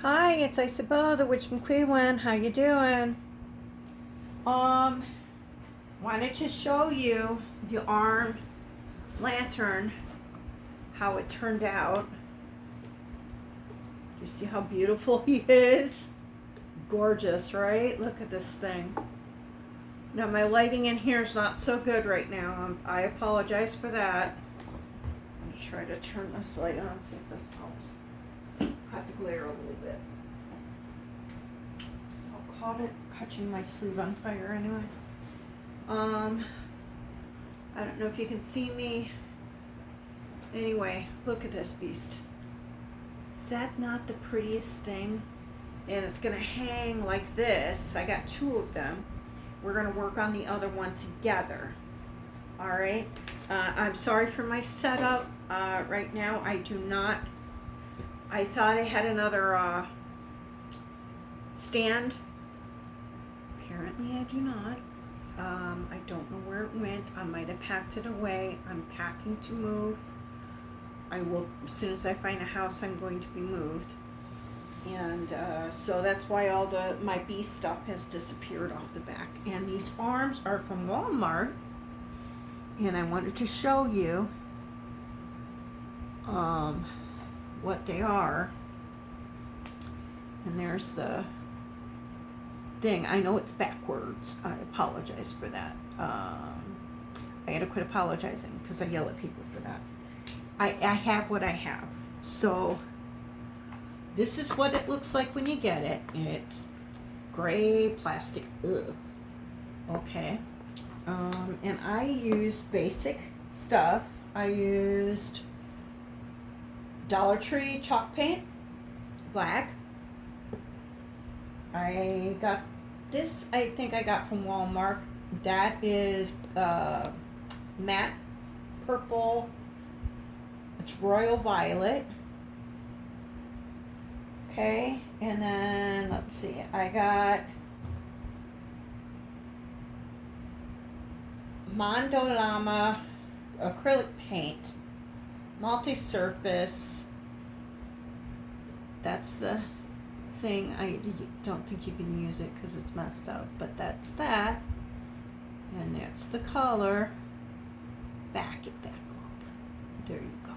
Hi, it's Isabella, the witch from Cleveland. How you doing? Um, Wanted to show you the arm lantern, how it turned out. You see how beautiful he is? Gorgeous, right? Look at this thing. Now my lighting in here is not so good right now. I apologize for that. I'm gonna try to turn this light on, see if this helps. Cut the glare a little bit. Caught it catching my sleeve on fire anyway. I don't know if you can see me. Anyway, look at this beast. Is that not the prettiest thing? And it's gonna hang like this. I got two of them. We're gonna work on the other one together. All right. I'm sorry for my setup. Right now, I do not. I thought I had another stand. Apparently I do not. I don't know where it went. I might have packed it away. I'm packing to move. I will, as soon as I find a house, I'm going to be moved. And so that's why all my bee stuff has disappeared off the back. And these arms are from Walmart. And I wanted to show you what they are. And there's the thing. I know it's backwards. I apologize for that. I gotta quit apologizing because I yell at people for that. I have what I have. So this is what it looks like when you get it. It's gray plastic. Ugh. Okay. And I used basic stuff. I used Dollar Tree chalk paint, black. I got this, I think I got from Walmart. That is matte purple. It's royal violet. Okay, and then let's see, I got Mondo Llama acrylic paint, multi-surface. That's the thing. I don't think you can use it because it's messed up, but that's that, and that's the color. Back it back up. There you go.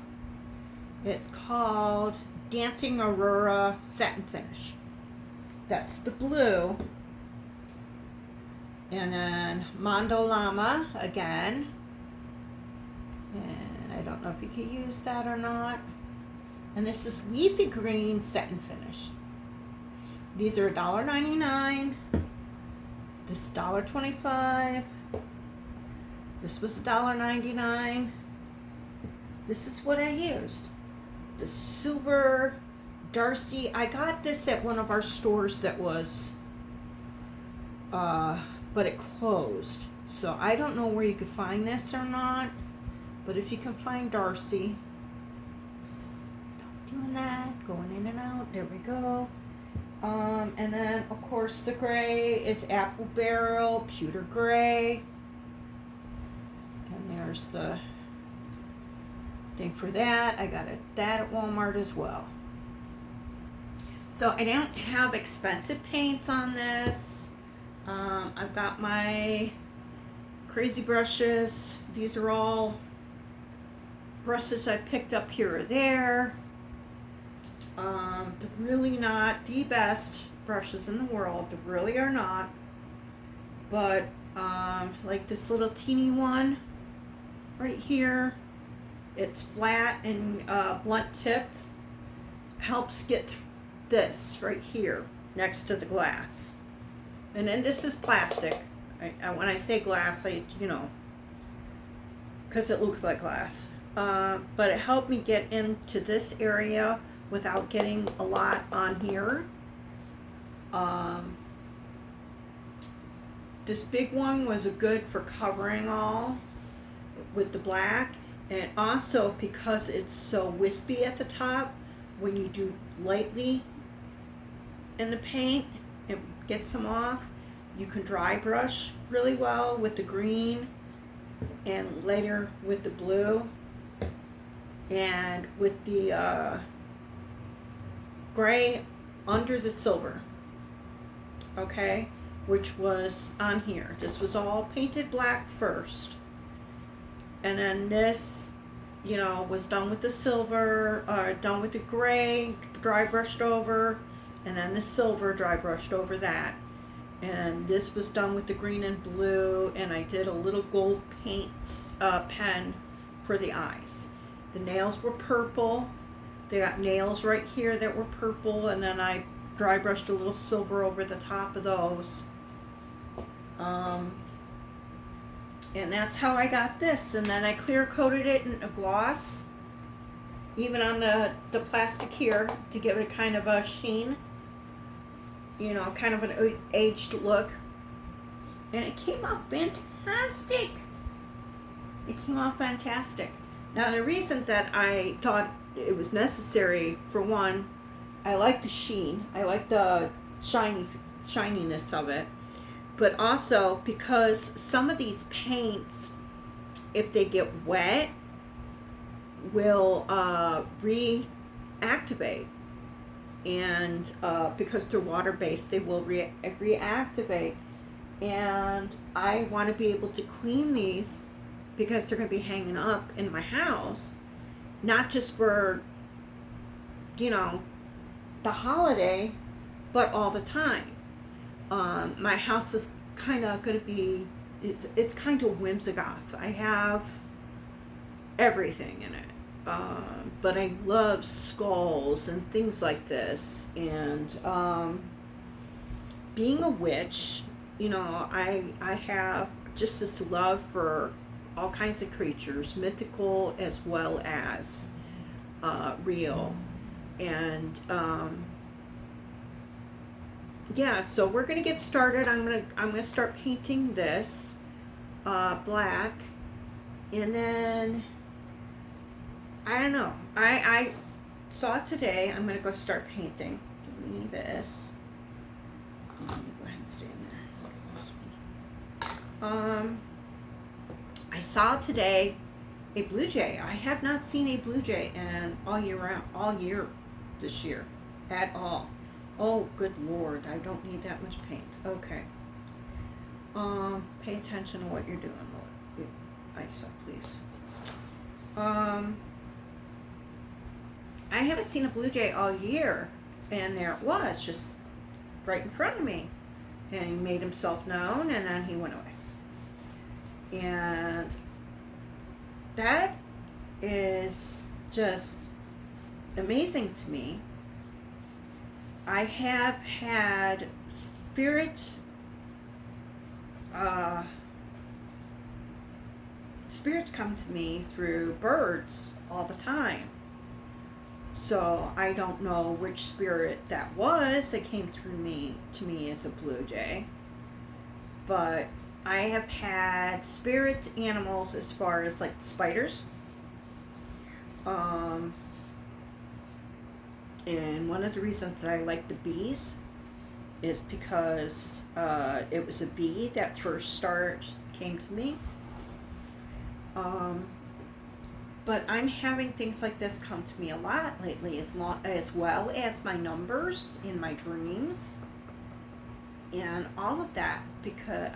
It's called Dancing Aurora Satin Finish. That's the blue. And then Mondo Llama again. And I don't know if you can use that or not. And this is Leafy Green Satin Finish. These are $1.99. This is $1.25. This was $1.99. This is what I used. The silver Darcy. I got this at one of our stores that was, but it closed. So I don't know where you could find this or not. But if you can find Darcy, stop doing that. Going in and out. There we go. And then of course the gray is Apple Barrel, Pewter Gray. And there's the thing for that. I got that at Walmart as well. So I don't have expensive paints on this. I've got my crazy brushes. These are all brushes I picked up here or there. They're really not the best brushes in the world. They really are not. But like this little teeny one right here, it's flat and blunt tipped. Helps get this right here next to the glass. And then this is plastic. When I say glass, because it looks like glass. But it helped me get into this area without getting a lot on here. This big one was good for covering all with the black, and also because it's so wispy at the top, when you do lightly in the paint, it gets them off. You can dry brush really well with the green and later with the blue, and with the gray under the silver, okay, which was on here. This was all painted black first, and then this, you know, was done with the silver, done with the gray, dry brushed over, and then the silver, dry brushed over that. And this was done with the green and blue, and I did a little gold paint pen for the eyes. The nails were purple. They got nails right here that were purple, and then I dry brushed a little silver over the top of those. And that's how I got this. And then I clear coated it in a gloss, even on the plastic here, to give it kind of a sheen, you know, kind of an aged look. And it came out fantastic. It came out fantastic. Now, the reason that I thought it was necessary, for one, I like the sheen. I like the shininess of it. But also because some of these paints, if they get wet, will reactivate. And because they're water-based, they will reactivate. And I want to be able to clean these because they're going to be hanging up in my house, not just for, you know, the holiday, but all the time. My house is kind of going to be, it's kind of whimsigoth. I have everything in it. But I love skulls and things like this. And being a witch, you know, I have just this love for all kinds of creatures, mythical as well as real. And yeah, so we're gonna get started. I'm gonna start painting this black, and then I don't know. I saw it today. I'm gonna go start painting. Give me this. Let me go ahead and stay in there. Look at this one. I saw today a blue jay. I have not seen a blue jay in all year this year at all. Oh, good Lord, I don't need that much paint. Okay. Pay attention to what you're doing. ISO, please. I haven't seen a blue jay all year, and there it was, just right in front of me. And he made himself known, and then he went away. And that is just amazing to me. I have had spirits come to me through birds all the time. So I don't know which spirit that was that came through to me as a blue jay. But I have had spirit animals as far as like spiders. And one of the reasons that I like the bees is because it was a bee that first came to me. But I'm having things like this come to me a lot lately, as well as my numbers in my dreams and all of that, because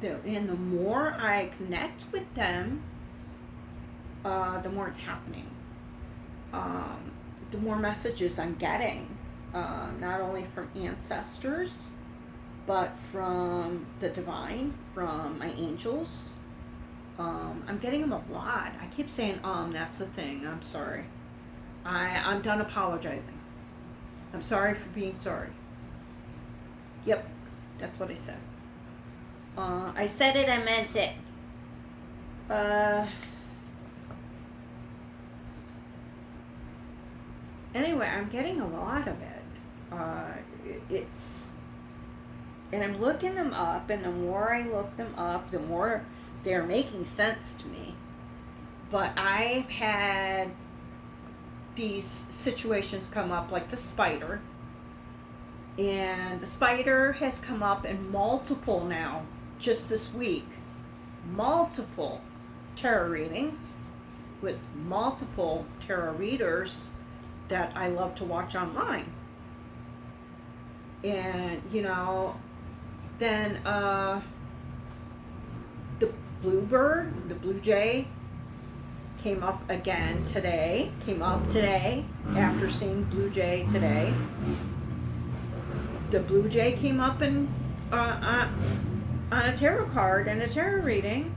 the more I connect with them, the more it's happening. The more messages I'm getting, not only from ancestors, but from the divine, from my angels. I'm getting them a lot. I keep saying, that's the thing. I'm sorry. I'm done apologizing. I'm sorry for being sorry. Yep, that's what I said. I said it, I meant it. Anyway, I'm getting a lot of it. And I'm looking them up, and the more I look them up, the more they're making sense to me. But I've had these situations come up, like the spider. And the spider has come up in multiple now, just this week. Multiple tarot readings with multiple tarot readers that I love to watch online. And, then the bluebird, the blue jay, came up today after seeing blue jay today. The blue jay came up and on a tarot card and a tarot reading,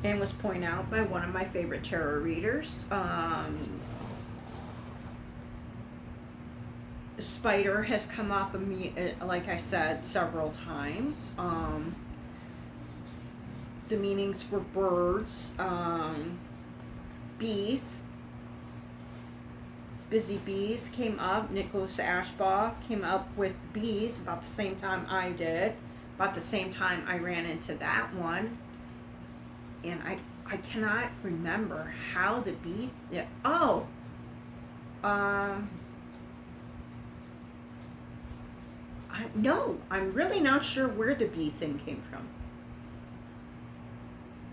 and was pointed out by one of my favorite tarot readers. Spider has come up, like I said, several times. The meanings were birds, bees, busy bees came up. Nicholas Ashbaugh came up with bees about the same time I did. About the same time I ran into that one. And I cannot remember how the bee, no, I'm really not sure where the bee thing came from.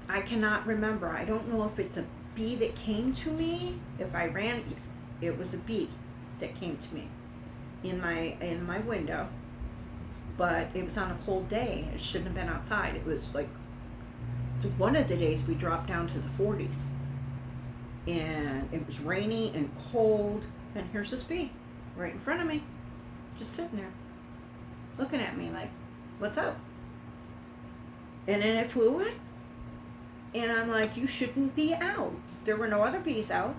I cannot remember. I don't know if it's a bee that came to me. If I ran, it was a bee that came to me in my window. But it was on a cold day. It shouldn't have been outside. It was like, it's one of the days we dropped down to the 40s. And it was rainy and cold. And here's this bee right in front of me, just sitting there, looking at me like, what's up? And then it flew away. And I'm like, you shouldn't be out. There were no other bees out.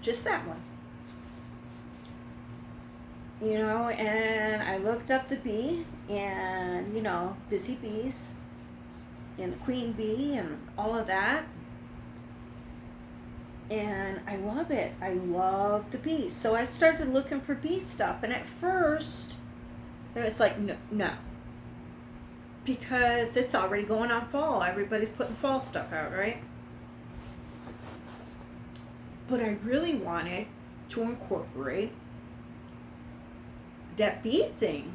Just that one. And I looked up the bee and, busy bees and the queen bee and all of that. And I love it. I love the bees. So I started looking for bee stuff. And at first, it was like, no. Because it's already going on fall. Everybody's putting fall stuff out, right? But I really wanted to incorporate that bee thing,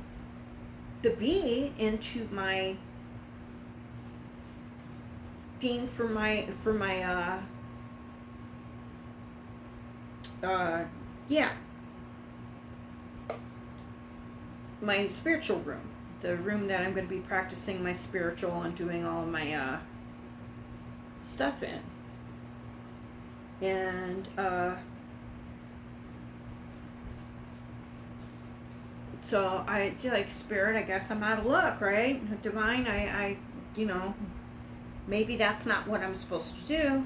the bee, into my theme for my my spiritual room, the room that I'm going to be practicing my spiritual and doing all of my stuff in. And so I like, spirit, I guess I'm out of luck, right? Divine, I maybe that's not what I'm supposed to do.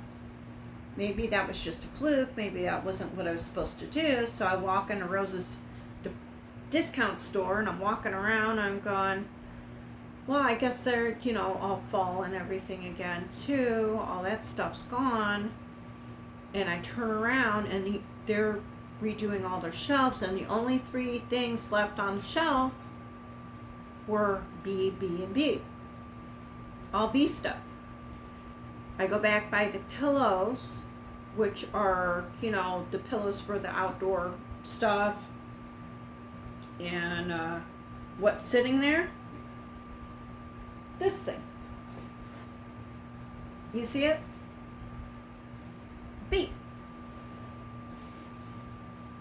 Maybe that was just a fluke. Maybe that wasn't what I was supposed to do. So I walk into Rose's discount store and I'm walking around. I'm going, well, I guess they're, all fall and everything again too. All that stuff's gone. And I turn around and they're redoing all their shelves, and the only 3 things left on the shelf were B, and B. All B stuff. I go back by the pillows, which are, the pillows for the outdoor stuff. And what's sitting there? This thing. You see it? B.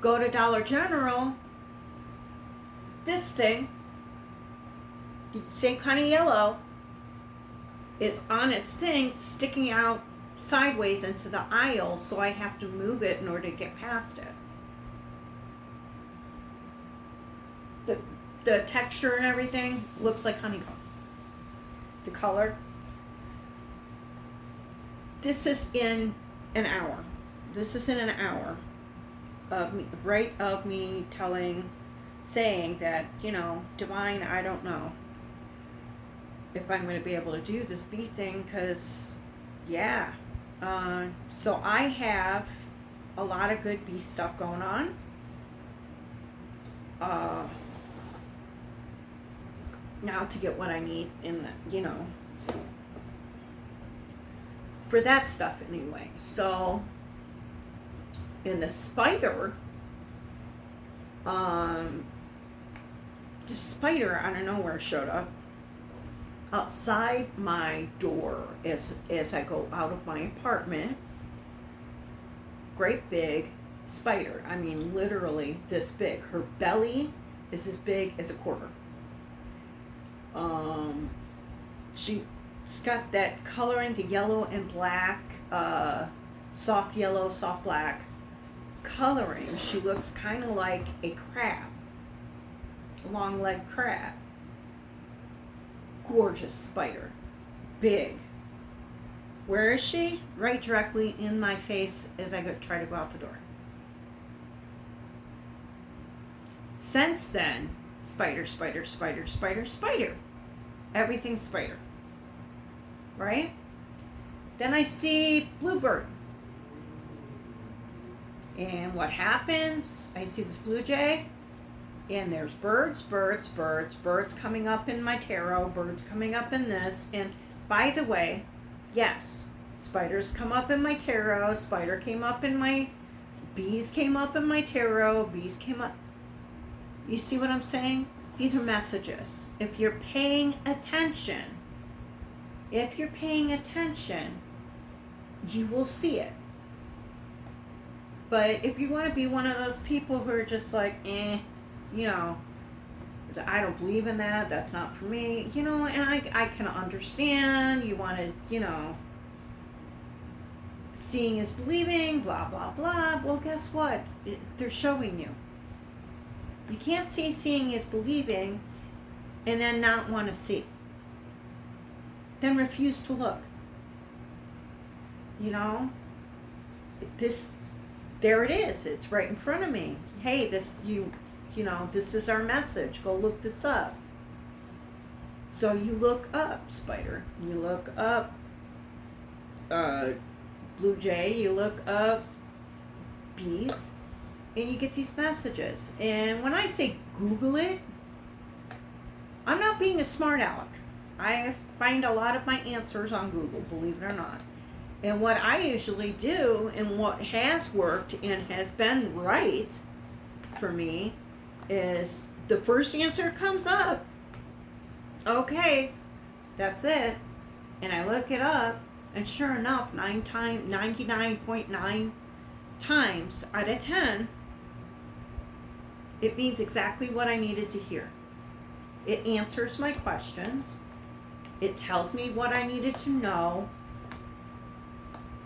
Go to Dollar General. This thing, the same kind of yellow, is on its thing, sticking out sideways into the aisle, so I have to move it in order to get past it. The texture and everything looks like honeycomb. The color. This is in an hour. Of me saying that, Divine, I don't know if I'm going to be able to do this bee thing, because, so I have a lot of good bee stuff going on. Now to get what I need in the, for that stuff anyway. So, in the spider, the spider out of nowhere showed up outside my door as I go out of my apartment. Great big spider. I mean, literally this big. Her belly is as big as a quarter. She's got that coloring, the yellow and black, soft yellow, soft black coloring. She looks kind of like a crab, a long legged crab. Gorgeous spider, big. Where is she? Right directly in my face as I try to go out the door. Since then, spider, spider, spider, spider, spider. Everything's spider. Right? Then I see bluebird. And what happens? I see this blue jay. And there's birds, birds, birds, birds coming up in my tarot, birds coming up in this. And by the way, yes, spiders come up in my tarot, spider came up in my, bees came up in my tarot, bees came up. You see what I'm saying? These are messages. If you're paying attention, you will see it. But if you want to be one of those people who are just like, I don't believe in that, that's not for me, and I can understand, you want to, seeing is believing, blah, blah, blah. Well, guess what? They're showing you. You can't see seeing is believing and then not want to see. Then refuse to look. There it is. It's right in front of me. Hey, this is our message. Go look this up. So you look up spider. You look up blue jay. You look up bees. And you get these messages. And when I say Google it, I'm not being a smart aleck. I find a lot of my answers on Google, believe it or not. And what I usually do, and what has worked and has been right for me, is the first answer comes up. Okay, that's it. And I look it up, and sure enough, 99.9 times out of 10, it means exactly what I needed to hear. It answers my questions. It tells me what I needed to know.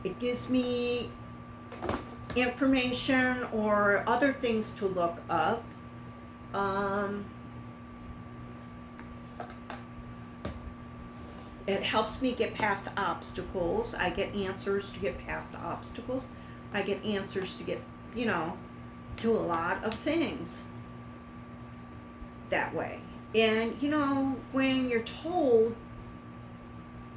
It gives me information or other things to look up. It helps me get past obstacles. I get answers to get past obstacles. I get answers to get, to a lot of things that way. And, when you're told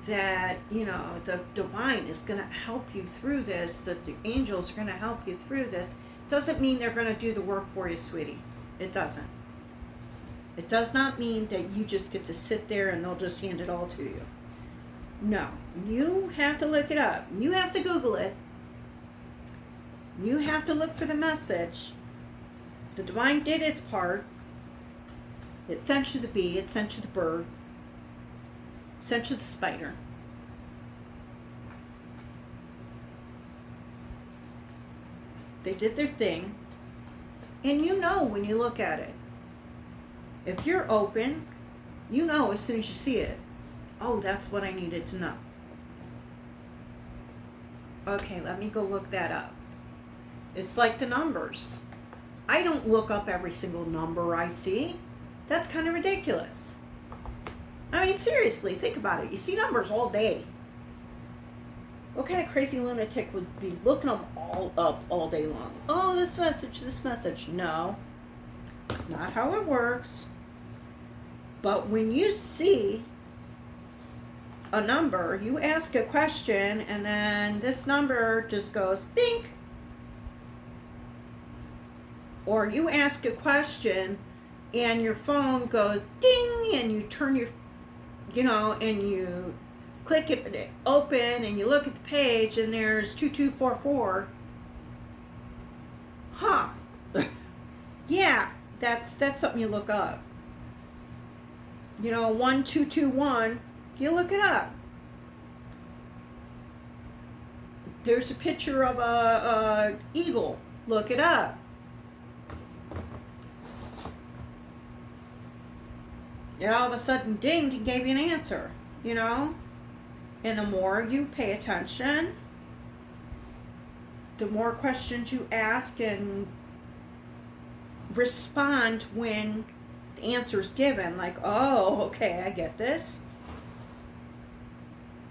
that, the divine is going to help you through this, that the angels are going to help you through this, doesn't mean they're going to do the work for you, sweetie. It doesn't. It does not mean that you just get to sit there and they'll just hand it all to you. No. You have to look it up. You have to Google it. You have to look for the message. The divine did its part. It sent you the bee. It sent you the bird. It sent you the spider. They did their thing. And when you look at it. If you're open, as soon as you see it. Oh, that's what I needed to know. Okay, let me go look that up. It's like the numbers. I don't look up every single number I see. That's kind of ridiculous. I mean, seriously, think about it. You see numbers all day. What kind of crazy lunatic would be looking them all up all day long? Oh, this message. No, it's not how it works. But when you see a number, you ask a question, and then this number just goes bink. Or you ask a question and your phone goes ding, and you turn your, and you click it open and you look at the page and there's 2244. Huh. Yeah, that's something you look up. 1221, you look it up. There's a picture of a eagle Look it up. It all of a sudden dinged and gave you an answer, you know? And the more you pay attention, the more questions you ask and respond when the answer's given. Like, oh, okay, I get this.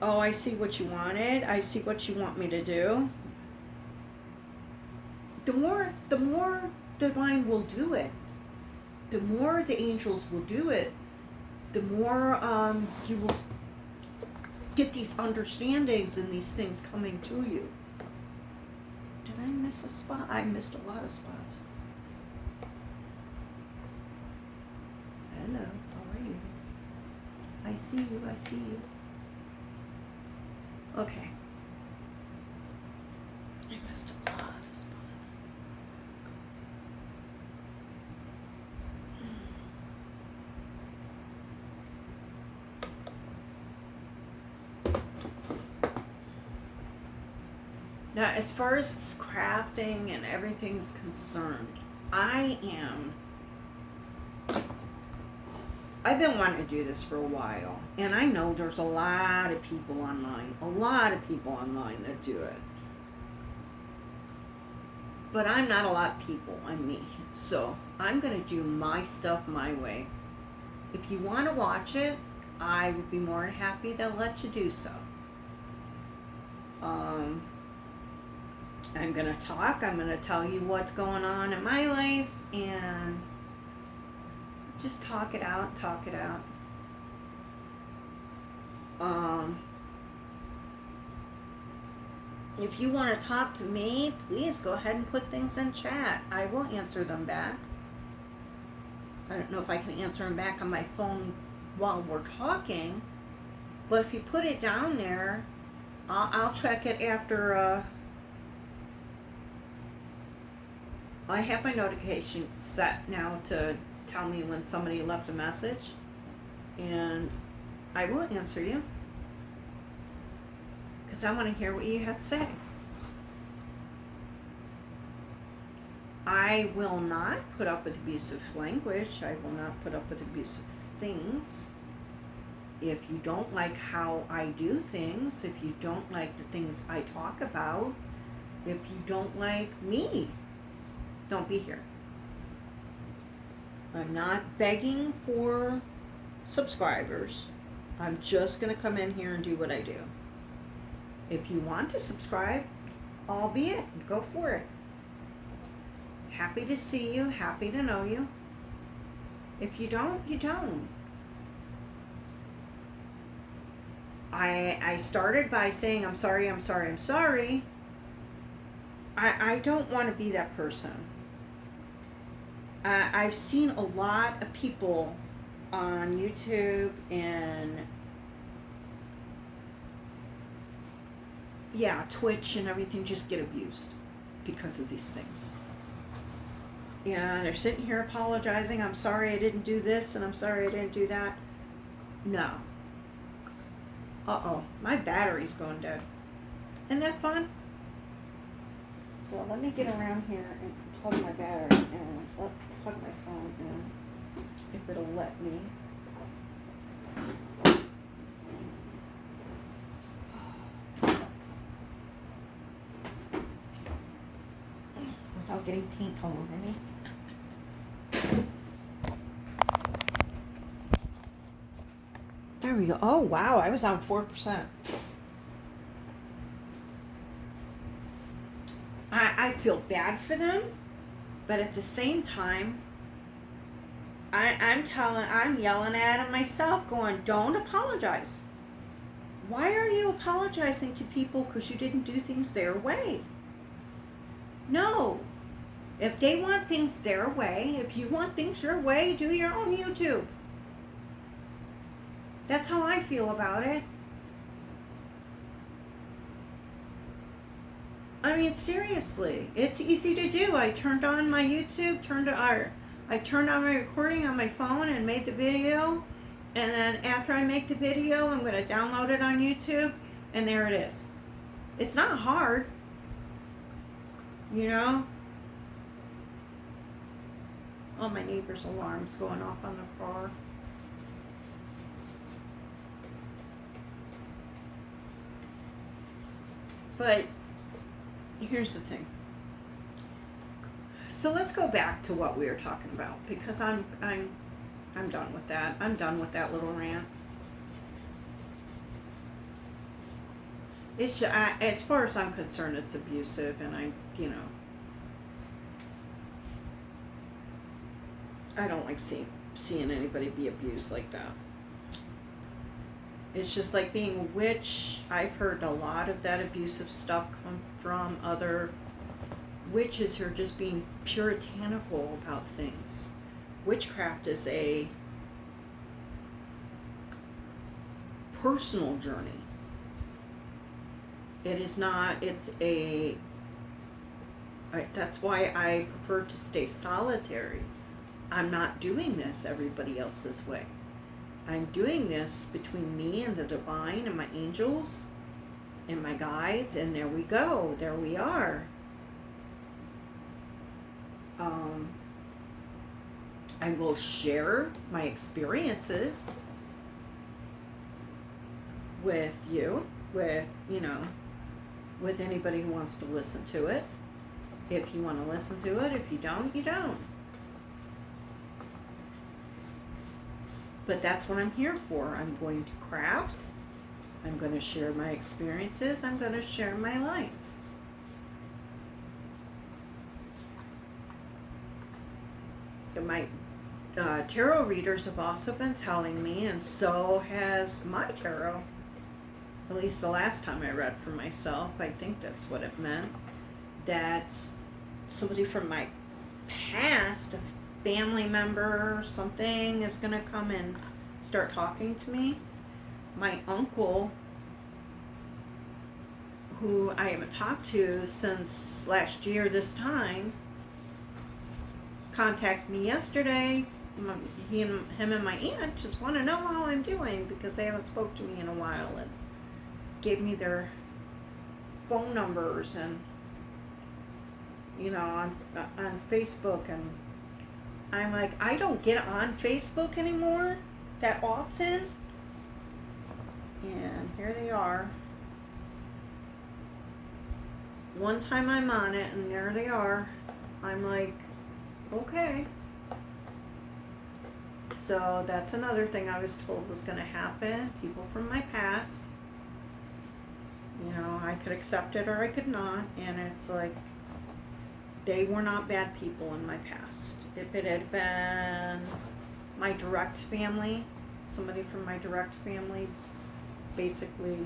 Oh, I see what you wanted. I see what you want me to do. The more divine will do it. The more the angels will do it. The more you will get these understandings and these things coming to you. Did I miss a spot? I missed a lot of spots. Hello, how are you? I see you, I see you. Okay. I missed a lot of spots. Now, as far as crafting and everything's concerned, I've been wanting to do this for a while, and I know there's a lot of people online that do it. But I'm not a lot of people, I'm me. So I'm going to do my stuff my way. If you want to watch it, I would be more than happy to let you do so. I'm going to talk. I'm going to tell you what's going on in my life and just talk it out. If you want to talk to me, please go ahead and put things in chat. I will answer them back. I don't know if I can answer them back on my phone while we're talking, but if you put it down there, I'll check it after. I have my notification set now to tell me when somebody left a message, and I will answer you because I want to hear what you have to say. I will not put up with abusive language. I will not put up with abusive things. If you don't like how I do things, if you don't like the things I talk about, if you don't like me, don't be here. I'm not begging for subscribers. I'm just going to come in here and do what I do. If you want to subscribe, albeit, go for it. Happy to see you, happy to know you. If you don't, you don't. I started by saying I'm sorry. I don't want to be that person. I've seen a lot of people on YouTube and Twitch and everything just get abused because of these things. And they're sitting here apologizing. I'm sorry I didn't do this and I'm sorry I didn't do that. No. Uh-oh, my battery's going dead. Isn't that fun? So let me get around here and plug my battery in. Plug my phone in, if it'll let me. Without getting paint all over me. There we go. Oh, wow, I was on 4%. I feel bad for them, but at the same time, I'm yelling at them myself, going, don't apologize. Why are you apologizing to people because you didn't do things their way? No. If they want things their way, if you want things your way, do your own YouTube. That's how I feel about it. I mean, seriously, it's easy to do. I turned on my YouTube, I turned on my recording on my phone and made the video. And then after I make the video, I'm going to download it on YouTube. And there it is. It's not hard. You know? all my neighbors' alarms going off on the car. But here's the thing. So let's go back to what we were talking about, because I'm done with that. I'm done with that little rant. It's just, as far as I'm concerned, it's abusive, and I don't like seeing anybody be abused like that. It's just like being a witch. I've heard a lot of that abusive stuff come from other witches who are just being puritanical about things. Witchcraft is a personal journey. It is not, that's why I prefer to stay solitary. I'm not doing this everybody else's way. I'm doing this between me and the divine and my angels and my guides, and there we go. There we are. I will share my experiences with you, with anybody who wants to listen to it. If you want to listen to it, if you don't, you don't. But that's what I'm here for. I'm going to craft. I'm going to share my experiences. I'm going to share my life. My tarot readers have also been telling me, and so has my tarot, at least the last time I read for myself, I think that's what it meant, that somebody from my past, a family member or something, is going to come and start talking to me. My uncle, who I haven't talked to since last year this time, contacted me yesterday. Him and my aunt just want to know how I'm doing, because they haven't spoke to me in a while, and gave me their phone numbers, and on Facebook. And I'm like, I don't get on Facebook anymore that often, and here they are. One time I'm on it, and there they are. I'm like, okay. So that's another thing I was told was going to happen. People from my past. I could accept it or I could not. And it's like, they were not bad people in my past. If it had been my direct family, somebody from my direct family, basically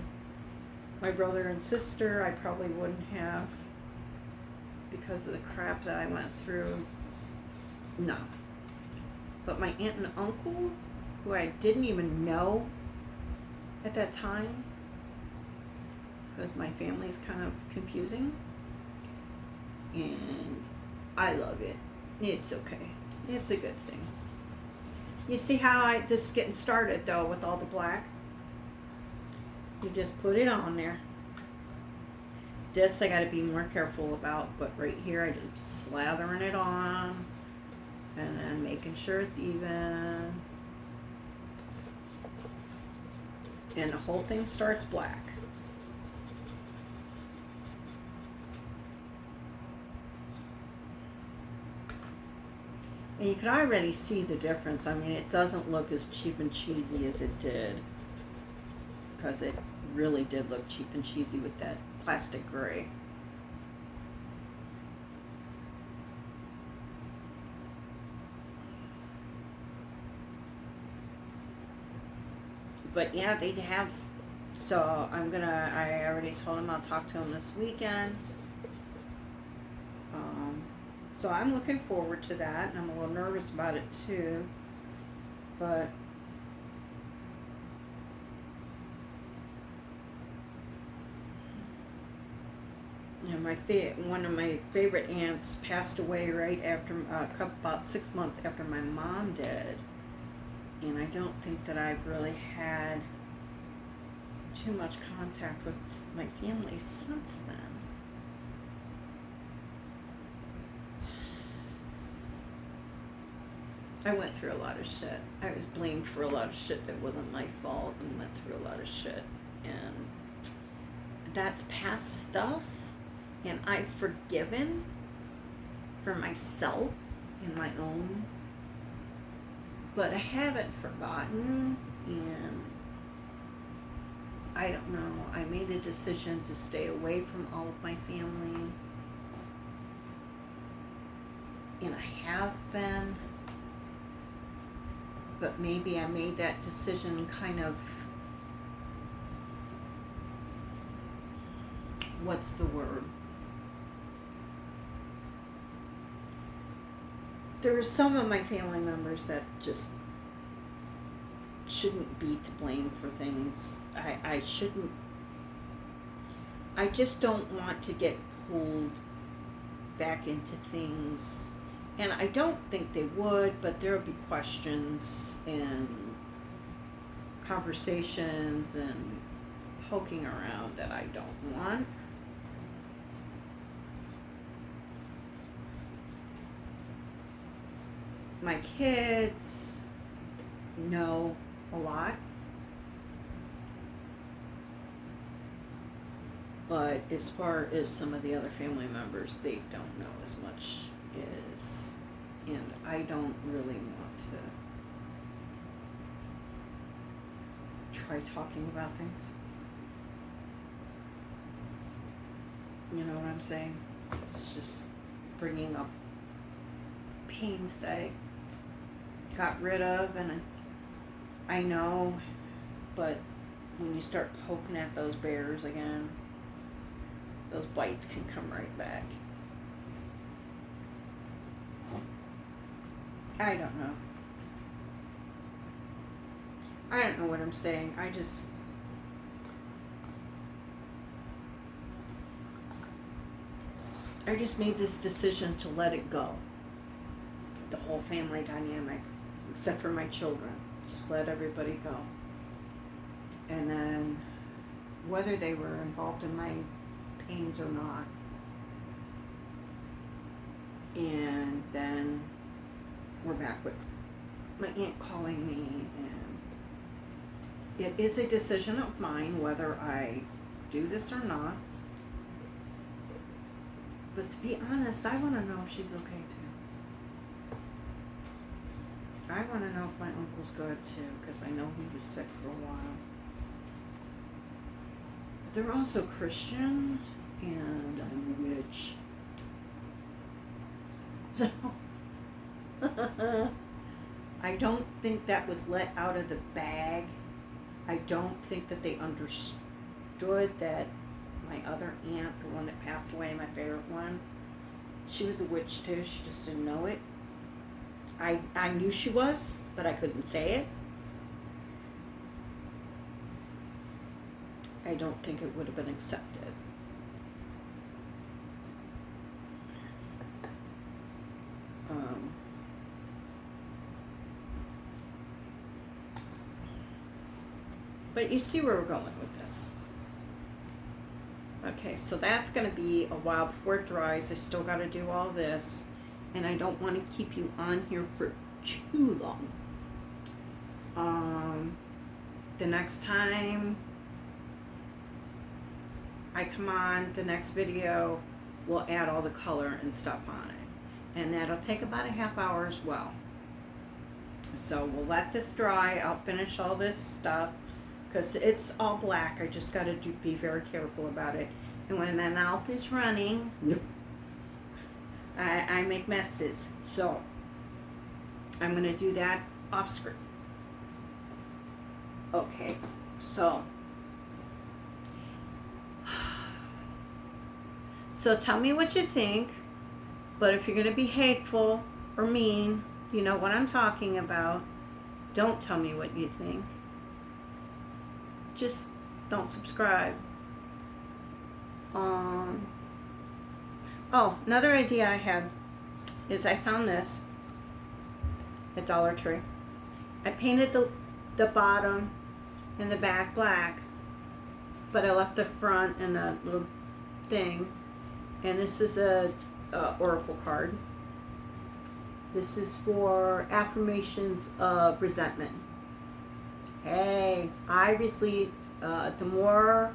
my brother and sister, I probably wouldn't have, because of the crap that I went through. No. But my aunt and uncle, who I didn't even know at that time, because my family is kind of confusing, and I love it. It's okay. It's a good thing. You see how this is getting started, though, with all the black? You just put it on there. This I got to be more careful about, but right here I just slathering it on, and then making sure it's even, and the whole thing starts black. And you can already see the difference. I mean, it doesn't look as cheap and cheesy as it did, because it really did look cheap and cheesy with that plastic gray. But yeah, they have. So I already told him I'll talk to him this weekend. So I'm looking forward to that, and I'm a little nervous about it too. But yeah, one of my favorite aunts passed away right after about 6 months after my mom did, and I don't think that I've really had too much contact with my family since then. I went through a lot of shit. I was blamed for a lot of shit that wasn't my fault and went through a lot of shit. And that's past stuff. And I've forgiven for myself and my own. But I haven't forgotten. And I don't know. I made a decision to stay away from all of my family. And I have been. But maybe I made that decision kind of, what's the word? There are some of my family members that just shouldn't be to blame for things. I shouldn't, I just don't want to get pulled back into things. And I don't think they would, but there'll be questions and conversations and poking around that I don't want. My kids know a lot, but as far as some of the other family members, they don't know as much as, and I don't really want to try talking about things. You know what I'm saying? It's just bringing up pains that I got rid of, and I know, but when you start poking at those bears again, those bites can come right back. I don't know. I don't know what I'm saying. I just made this decision to let it go. The whole family dynamic, except for my children. Just let everybody go. And then, whether they were involved in my pains or not. And then we're back with my aunt calling me, and it is a decision of mine whether I do this or not. But to be honest, I want to know if she's okay too. I want to know if my uncle's good too, because I know he was sick for a while. But they're also Christian, and I'm rich. So, I don't think that was let out of the bag. I don't think that they understood that my other aunt, the one that passed away, my favorite one, she was a witch too. She just didn't know it. I knew she was, but I couldn't say it. I don't think it would have been accepted. But you see where we're going with this. Okay, so that's going to be a while before it dries. I still got to do all this. And I don't want to keep you on here for too long. The next time I come on, the next video, we'll add all the color and stuff on it. And that'll take about a half hour as well. So we'll let this dry. I'll finish all this stuff. Because it's all black. I just got to be very careful about it. And when my mouth is running, I make messes. So I'm going to do that off script. Okay, so tell me what you think. But if you're going to be hateful or mean, you know what I'm talking about. Don't tell me what you think. Just don't subscribe. Oh, another idea I had is I found this at Dollar Tree. I painted the bottom and the back black, but I left the front and the little thing. And this is a oracle card. This is for affirmations of resentment. Hey, the more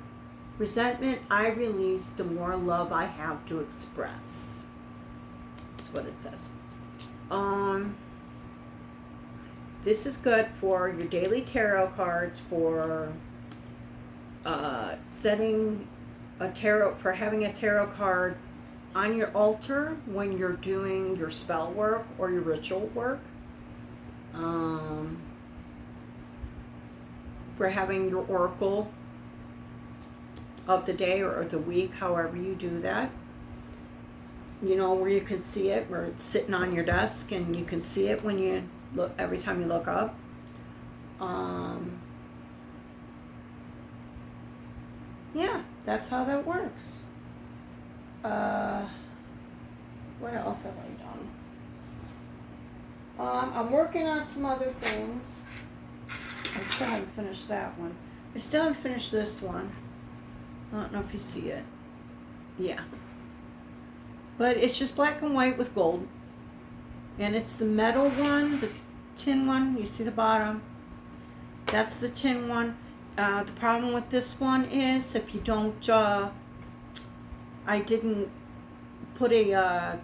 resentment I release, the more love I have to express. That's what it says. This is good for your daily tarot cards, for having a tarot card on your altar when you're doing your spell work or your ritual work. For having your oracle of the day or the week, however you do that. You know, where you can see it, where it's sitting on your desk and you can see it when you look, every time you look up. Yeah, that's how that works. What else have I done? I'm working on some other things. I still haven't finished that one. I still haven't finished this one. I don't know if you see it. Yeah. But it's just black and white with gold. And it's the metal one, the tin one. You see the bottom? That's the tin one. The problem with this one is if you don't, I didn't put a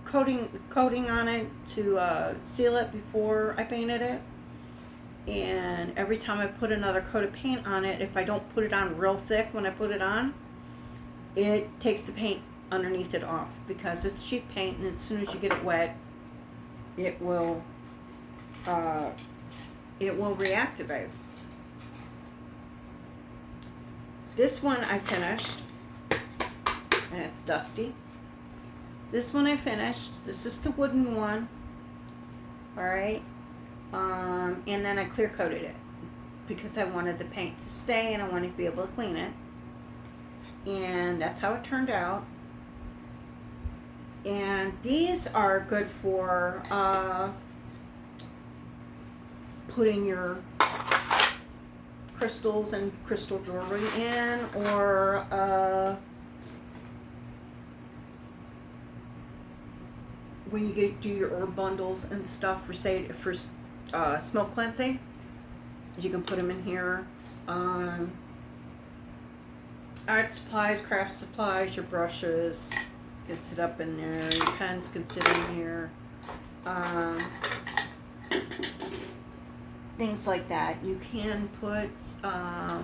coating on it to seal it before I painted it. And every time I put another coat of paint on it, if I don't put it on real thick when I put it on, it takes the paint underneath it off, because it's cheap paint, and as soon as you get it wet, it will reactivate. This one I finished, and it's dusty. This one I finished. This is the wooden one. Alright. And then I clear coated it because I wanted the paint to stay and I wanted to be able to clean it. And that's how it turned out. And these are good for putting your crystals and crystal jewelry in, or when you do your herb bundles and stuff for smoke cleansing, you can put them in here. Art supplies, craft supplies, your brushes can sit up in there, your pens can sit in here, things like that. You can put a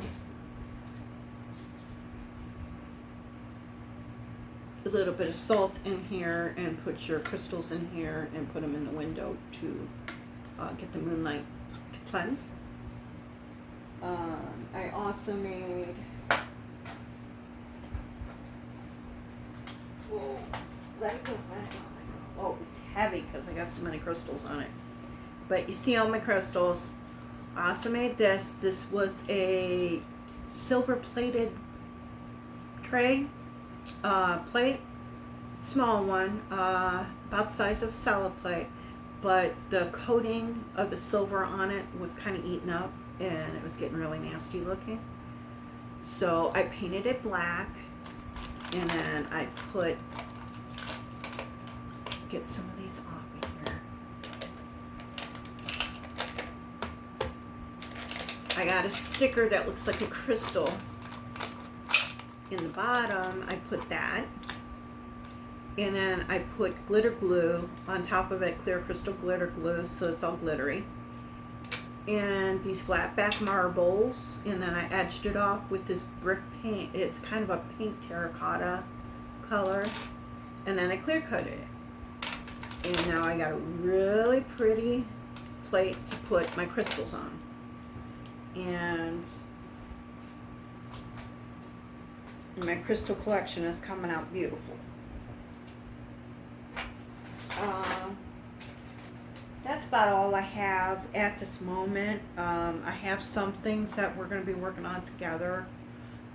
little bit of salt in here and put your crystals in here and put them in the window to get the moonlight to cleanse. I also made let it go. Oh, it's heavy because I got so many crystals on it. But you see all my crystals. I also made this. This was a silver plated tray, plate, small one, about the size of a salad plate. But the coating of the silver on it was kind of eaten up and it was getting really nasty looking. So I painted it black, and then I get some of these off of here. I got a sticker that looks like a crystal. In the bottom, I put that. And then I put glitter glue on top of it, clear crystal glitter glue, so it's all glittery. And these flat back marbles, and then I edged it off with this brick paint. It's kind of a pink terracotta color. And then I clear coated it. And now I got a really pretty plate to put my crystals on. And my crystal collection is coming out beautiful. That's about all I have at this moment. I have some things that we're going to be working on together.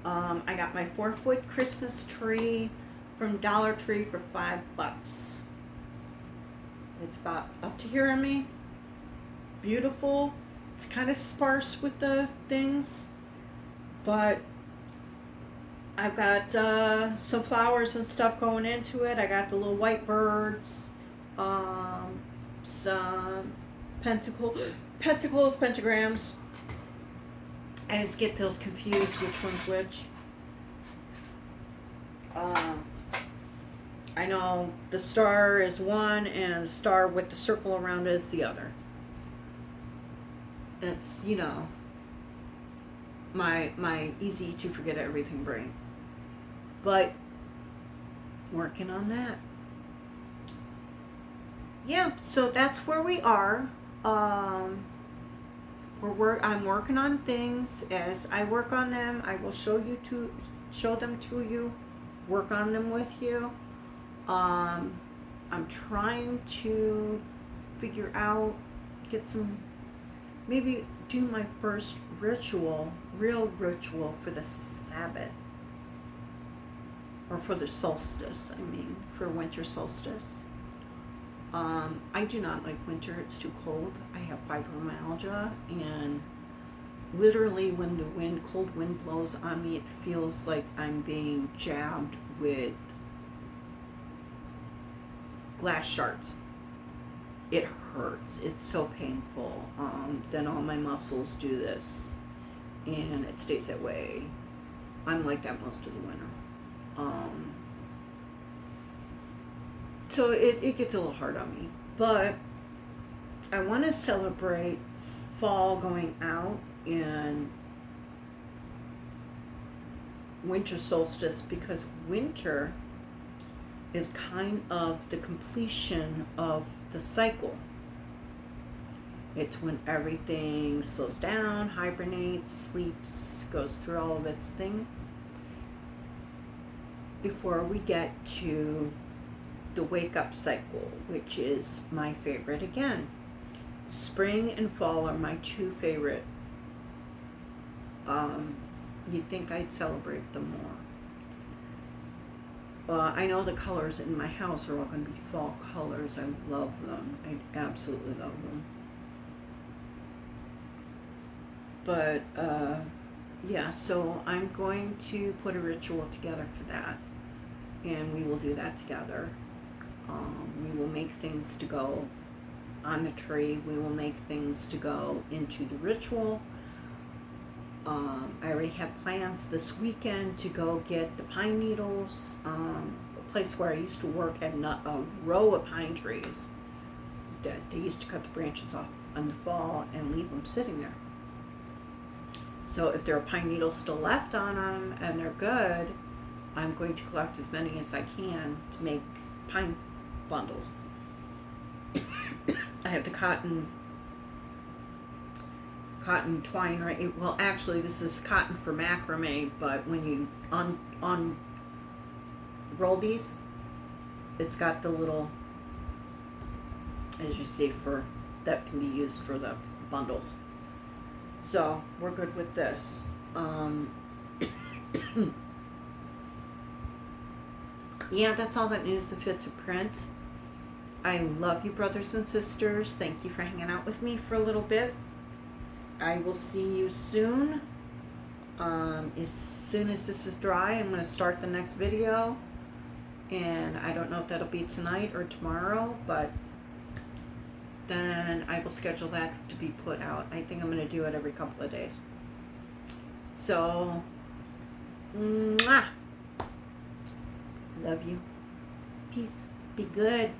I got my 4-foot Christmas tree from Dollar Tree for $5. It's about up to here on me. Beautiful. It's kind of sparse with the things, but I've got some flowers and stuff going into it. I got the little white birds. some pentacles, pentagrams. I just get those confused which one's which. I know the star is one and the star with the circle around it is the other. It's, you know, my easy to forget everything brain. But working on that. Yeah, so that's where we are. I'm working on things. As I work on them, I will show them to you, work on them with you. I'm trying to figure out, maybe do my first real ritual for the Sabbath. Or for the solstice, for winter solstice. I do not like winter, it's too cold. I have fibromyalgia, and literally when the cold wind blows on me, it feels like I'm being jabbed with glass shards. It hurts. It's so painful. Then all my muscles do this, and it stays that way. I'm like that most of the winter. So it gets a little hard on me. But I want to celebrate fall going out and winter solstice, because winter is kind of the completion of the cycle. It's when everything slows down, hibernates, sleeps, goes through all of its thing, before we get to the wake up cycle, which is my favorite again. Spring and fall are my two favorite. You'd think I'd celebrate them more. I know the colors in my house are all going to be fall colors. I love them. I absolutely love them. But yeah, so I'm going to put a ritual together for that, and we will do that together. We will make things to go on the tree. We will make things to go into the ritual. I already have plans this weekend to go get the pine needles. A place where I used to work had a row of pine trees that they used to cut the branches off in the fall and leave them sitting there. So if there are pine needles still left on them and they're good, I'm going to collect as many as I can to make pine bundles. I have the cotton twine, right? Well, actually, this is cotton for macrame, but when you roll these, it's got the little, as you see, that can be used for the bundles. So we're good with this. Yeah, that's all that needs to fit to print. I love you, brothers and sisters. Thank you for hanging out with me for a little bit. I will see you soon. As soon as this is dry, I'm going to start the next video. And I don't know if that'll be tonight or tomorrow, but then I will schedule that to be put out. I think I'm going to do it every couple of days. So, mwah! Love you. Peace. Be good.